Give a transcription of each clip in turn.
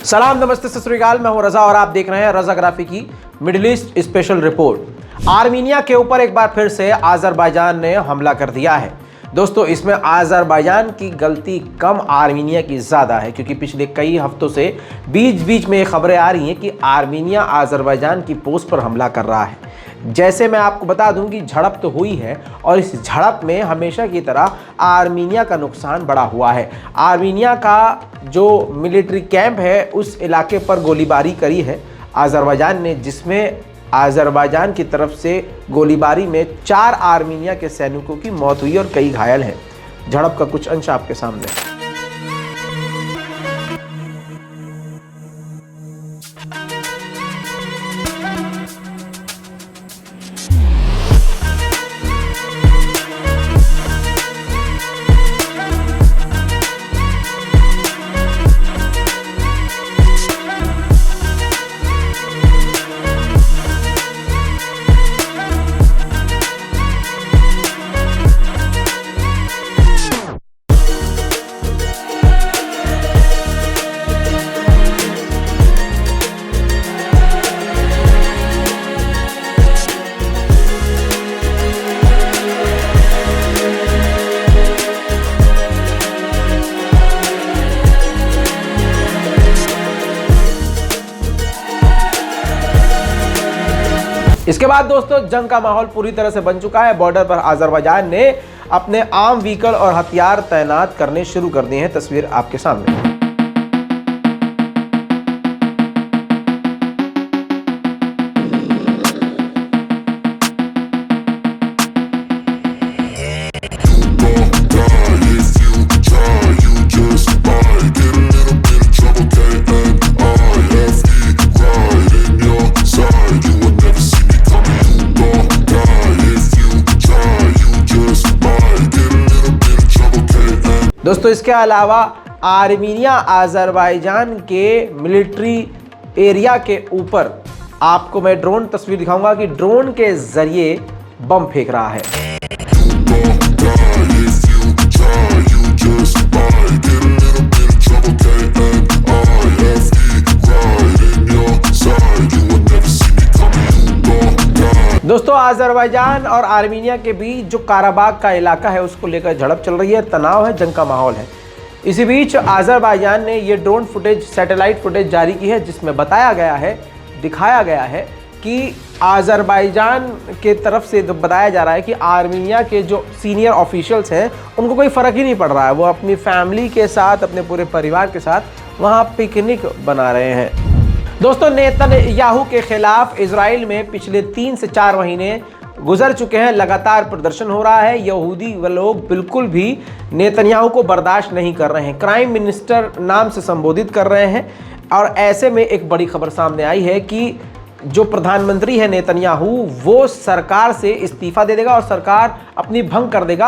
सलाम, नमस्ते, सत श्री अकाल। मैं हूं रजा और आप देख रहे हैं रजाग्राफी की middle east special report. Armenia के ऊपर एक बार फिर से अजरबैजान ने हमला कर दिया है। दोस्तों, इसमें अजरबैजान की गलती कम, आर्मीनिया की ज़्यादा है, क्योंकि पिछले कई हफ्तों से बीच बीच में ये खबरें आ रही हैं कि आर्मीनिया अजरबैजान की पोस्ट पर हमला कर रहा है। जैसे मैं आपको बता दूं कि झड़प तो हुई है और इस झड़प में हमेशा की तरह आर्मीनिया का नुकसान बड़ा हुआ है। आर्मीनिया का जो मिलिट्री कैंप है उस इलाके पर गोलीबारी करी है अजरबैजान ने, जिसमें अजरबैजान की तरफ से गोलीबारी में 4 आर्मीनिया के सैनिकों की मौत हुई और कई घायल हैं। झड़प का कुछ अंश आपके सामने है। इसके बाद दोस्तों, जंग का माहौल पूरी तरह से बन चुका है। बॉर्डर पर अजरबैजान ने अपने आर्म व्हीकल और हथियार तैनात करने शुरू कर दिए हैं। तस्वीर आपके सामने। दोस्तों, इसके अलावा आर्मीनिया अजरबैजान के मिलिट्री एरिया के ऊपर आपको मैं ड्रोन तस्वीर दिखाऊंगा कि ड्रोन के जरिए बम फेंक रहा है। दोस्तों, अजरबैजान और आर्मीनिया के बीच जो काराबाग का इलाका है उसको लेकर झड़प चल रही है, तनाव है, जंग का माहौल है। इसी बीच अजरबैजान ने ये ड्रोन फुटेज, सैटेलाइट फुटेज जारी की है, जिसमें बताया गया है, दिखाया गया है कि अजरबैजान के तरफ से बताया जा रहा है कि आर्मीनिया के जो सीनियर ऑफिशियल्स हैं उनको कोई फ़र्क ही नहीं पड़ रहा है। वो अपनी फैमिली के साथ, अपने पूरे परिवार के साथ वहाँ पिकनिक बना रहे हैं। दोस्तों, नेतन्याहू के खिलाफ इजराइल में पिछले 3 से 4 महीने गुजर चुके हैं। लगातार प्रदर्शन हो रहा है। यहूदी व लोग बिल्कुल भी नेतन्याहू को बर्दाश्त नहीं कर रहे हैं, क्राइम मिनिस्टर नाम से संबोधित कर रहे हैं। और ऐसे में एक बड़ी खबर सामने आई है कि जो प्रधानमंत्री है नेतन्याहू, वो सरकार से इस्तीफा दे देगा और सरकार अपनी भंग कर देगा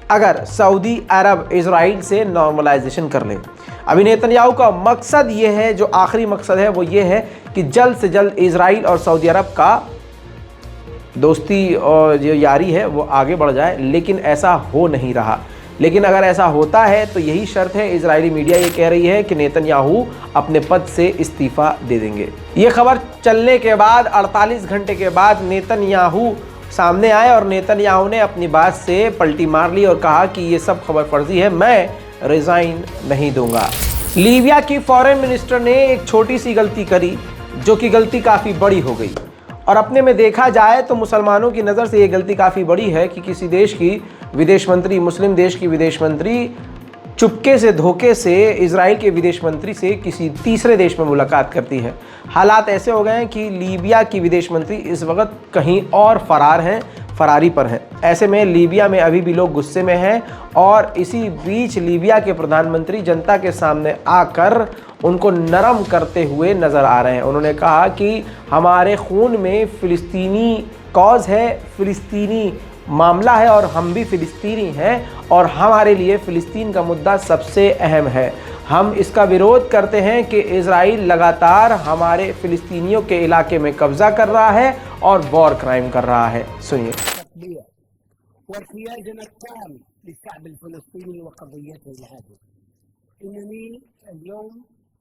अगर सऊदी अरब इजराइल से नॉर्मलाइजेशन कर ले। अभी नेतन्याहू का मकसद ये है, जो आखिरी मकसद है वो ये है कि जल्द से जल्द इजराइल और सऊदी अरब का दोस्ती और जो यारी है वो आगे बढ़ जाए, लेकिन ऐसा हो नहीं रहा। लेकिन अगर ऐसा होता है तो यही शर्त है। इजरायली मीडिया ये कह रही है कि नेतन्याहू अपने पद से इस्तीफा दे देंगे। ये खबर चलने के बाद 48 घंटे के बाद नेतन्याहू सामने आए और नेतन्याहू ने अपनी बात से पलटी मार ली और कहा कि ये सब खबर फर्जी है, मैं रिज़ाइन नहीं दूंगा। लीबिया की फॉरेन मिनिस्टर ने एक छोटी सी गलती करी, जो कि गलती काफ़ी बड़ी हो गई। और अपने में देखा जाए तो मुसलमानों की नज़र से ये गलती काफ़ी बड़ी है कि किसी देश की विदेश मंत्री, मुस्लिम देश की विदेश मंत्री चुपके से, धोखे से इजराइल के विदेश मंत्री से किसी तीसरे देश में मुलाकात करती है। हालात ऐसे हो गए हैं कि लीबिया की विदेश मंत्री इस वक्त कहीं और फरार हैं, फरारी पर हैं। ऐसे में लीबिया में अभी भी लोग गुस्से में हैं और इसी बीच लीबिया के प्रधानमंत्री जनता के सामने आकर उनको नरम करते हुए नज़र आ रहे हैं। उन्होंने कहा कि हमारे खून में फ़िलिस्तीनी कॉज है, फ़िलिस्तीनी मामला है और हम भी फ़िलिस्तीनी हैं और हमारे लिए फ़िलिस्तीन का मुद्दा सबसे अहम है। हम इसका विरोध करते हैं कि इजराइल लगातार हमारे फ़िलिस्तीनियों के इलाके में कब्ज़ा कर रहा है और वॉर क्राइम कर रहा है। सुनिए।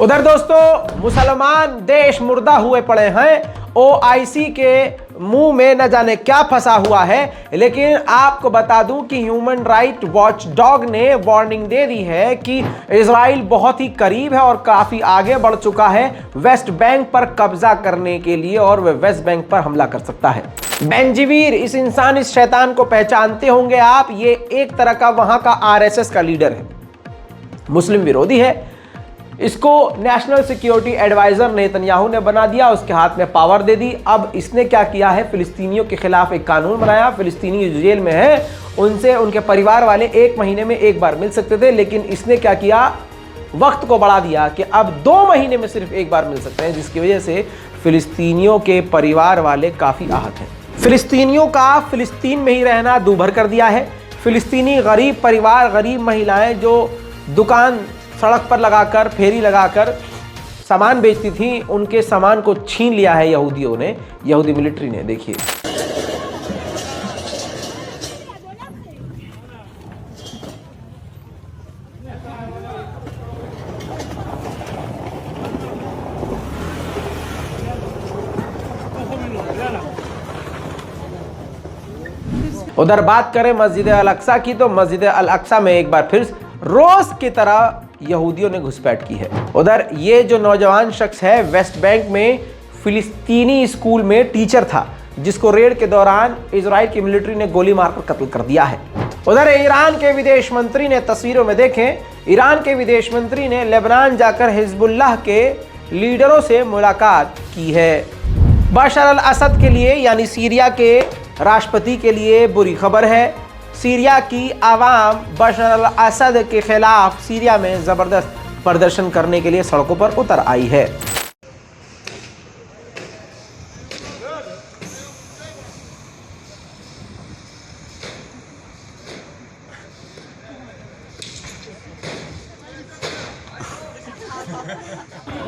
उधर दोस्तों मुसलमान देश मुर्दा हुए पड़े हैं, ओआईसी के मुंह में न जाने क्या फंसा हुआ है। लेकिन आपको बता दूं कि ह्यूमन राइट वॉच डॉग ने वार्निंग दे दी है कि इजराइल बहुत ही करीब है और काफी आगे बढ़ चुका है वेस्ट बैंक पर कब्जा करने के लिए, और वह वेस्ट बैंक पर हमला कर सकता है। बेंजीवीर, इस इंसान, इस शैतान को पहचानते होंगे आप। ये एक तरह का वहां का आरएसएस का लीडर है, मुस्लिम विरोधी है। इसको नेशनल सिक्योरिटी एडवाइजर नेतन्याहू ने बना दिया, उसके हाथ में पावर दे दी। अब इसने क्या किया है, फिलिस्तीनियों के खिलाफ एक कानून बनाया। फिलिस्तीनी जो जेल में है उनसे उनके परिवार वाले 1 महीने में 1 बार मिल सकते थे, लेकिन इसने क्या किया, वक्त को बढ़ा दिया कि अब 2 महीने में सिर्फ 1 बार मिल सकते हैं, जिसकी वजह से फिलिस्तीनियों के परिवार वाले काफी आहत हैं। फिलिस्तीनियों का फिलिस्तीन में ही रहना दूभर कर दिया है। फिलिस्तीनी गरीब परिवार, गरीब महिलाएं जो दुकान सड़क पर लगाकर, फेरी लगाकर सामान बेचती थी, उनके सामान को छीन लिया है यहूदियों ने, यहूदी मिलिट्री ने। देखिए उधर बात करें मस्जिद अल अक्सा की, तो मस्जिद अल अक्सा में एक बार फिर रोज की तरह यहूदियों ने घुसपैठ की है। उधर ये जो नौजवान शख्स है वेस्ट बैंक में फिलिस्तीनी स्कूल में टीचर था, जिसको रेड के दौरान इजराइल की मिलिट्री ने गोली मारकर कत्ल कर दिया है। उधर ईरान के विदेश मंत्री ने, तस्वीरों में देखें, ईरान के विदेश मंत्री ने लेबनान जाकर हिजबुल्लाह के लीडरों से मुलाकात की है। बशर अल असद के लिए, यानी सीरिया के राष्ट्रपति के लिए बुरी खबर है। सीरिया की आवाम बशर अल असद के खिलाफ सीरिया में जबरदस्त प्रदर्शन करने के लिए सड़कों पर उतर आई है।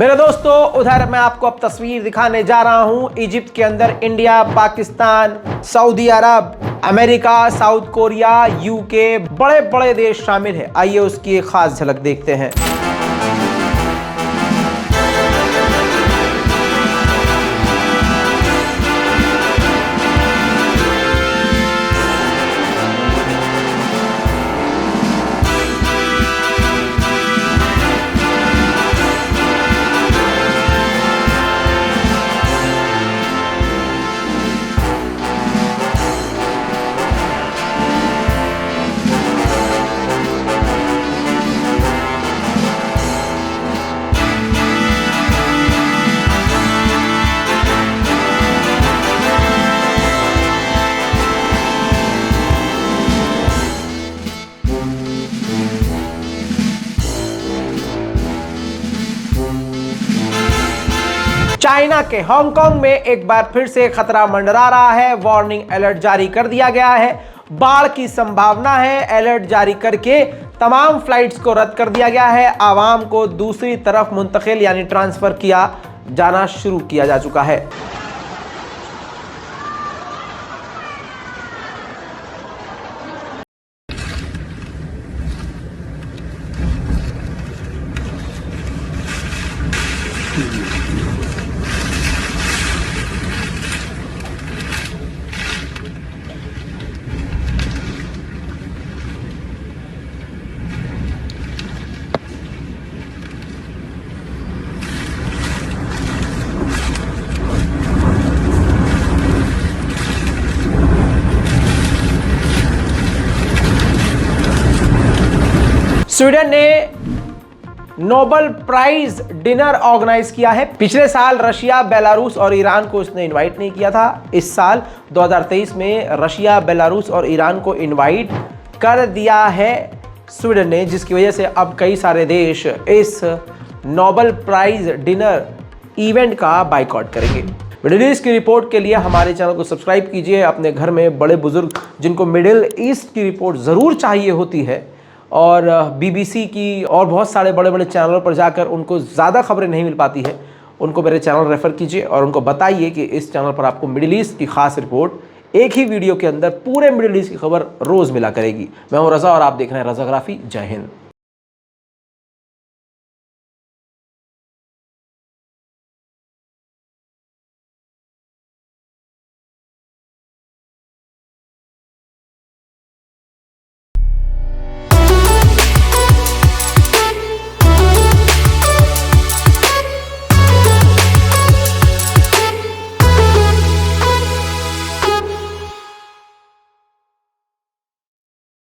मेरे दोस्तों, उधर मैं आपको अब तस्वीर दिखाने जा रहा हूं। इजिप्ट के अंदर इंडिया, पाकिस्तान, सऊदी अरब, अमेरिका, साउथ कोरिया, यूके, बड़े बड़े देश शामिल हैं। आइए उसकी एक खास झलक देखते हैं। चाइना के हांगकांग में एक बार फिर से खतरा मंडरा रहा है। वार्निंग अलर्ट जारी कर दिया गया है। बाढ़ की संभावना है। अलर्ट जारी करके तमाम फ्लाइट्स को रद्द कर दिया गया है। आवाम को दूसरी तरफ मुंतकिल यानी ट्रांसफर किया जाना शुरू किया जा चुका है। स्वीडन ने नोबेल प्राइज डिनर ऑर्गेनाइज किया है। पिछले साल रशिया, बेलारूस और ईरान को इसने इनवाइट नहीं किया था। इस साल 2023 में रशिया, बेलारूस और ईरान को इनवाइट कर दिया है स्वीडन ने, जिसकी वजह से अब कई सारे देश इस नोबेल प्राइज डिनर इवेंट का बाइकआउट करेंगे। मिडिल ईस्ट की रिपोर्ट के लिए हमारे चैनल को सब्सक्राइब कीजिए। अपने घर में बड़े बुजुर्ग जिनको मिडिल ईस्ट की रिपोर्ट ज़रूर चाहिए होती है और बीबीसी की और बहुत सारे बड़े बड़े चैनलों पर जाकर उनको ज़्यादा खबरें नहीं मिल पाती है, उनको मेरे चैनल रेफ़र कीजिए और उनको बताइए कि इस चैनल पर आपको मिडिल ईस्ट की खास रिपोर्ट एक ही वीडियो के अंदर पूरे मिडिल ईस्ट की खबर रोज़ मिला करेगी। मैं हूँ रज़ा और आप देख रहे हैं रज़ाग्राफी। जय हिंद।